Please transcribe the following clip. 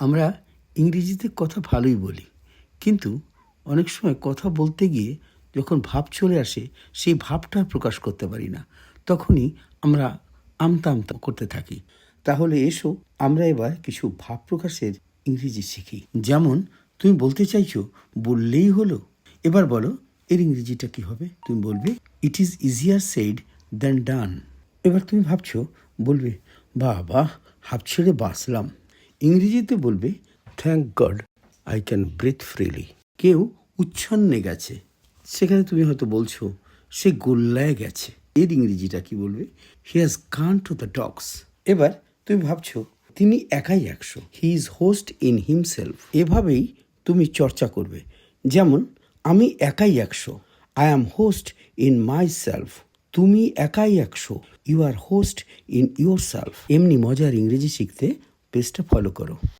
আমরা ইংরেজিতে কথা ভালোই বলি, কিন্তু অনেক সময় কথা বলতে গিয়ে যখন ভাব চলে আসে সেই ভাবটা আর প্রকাশ করতে পারি না। তখনই আমরা আমতা আমতা করতে থাকি। তাহলে এসো আমরা এবার কিছু ভাব প্রকাশের ইংরেজি শিখি। যেমন তুমি বলতে চাইছো বললেই হলো। এবার বলো এর ইংরেজিটা কি হবে? তুমি বলবে it is easier said than done. এবার তুমি ভাবছো বলবে বাহ হাঁপ ছেড়ে বাঁচলাম। ইংরেজিতে বলবে thank God I can breathe freely. কেউ উচ্ছন্নে গেছে, সেখানে তুমি হয়তো বলছো সে গোল্লায় গেছে। এর ইংরেজিটা কি বলবে? He has gone to the dogs. এবার তুমি ভাবছো তিনি একাই 100, he is host in himself. এভাবেই তুমি চর্চা করবে। যেমন আমি একাই 100, I am host in myself. তুমি একাই 100, you are host in yourself. এমনি মজার ইংরেজি শিখতে পেজটা ফলো করো।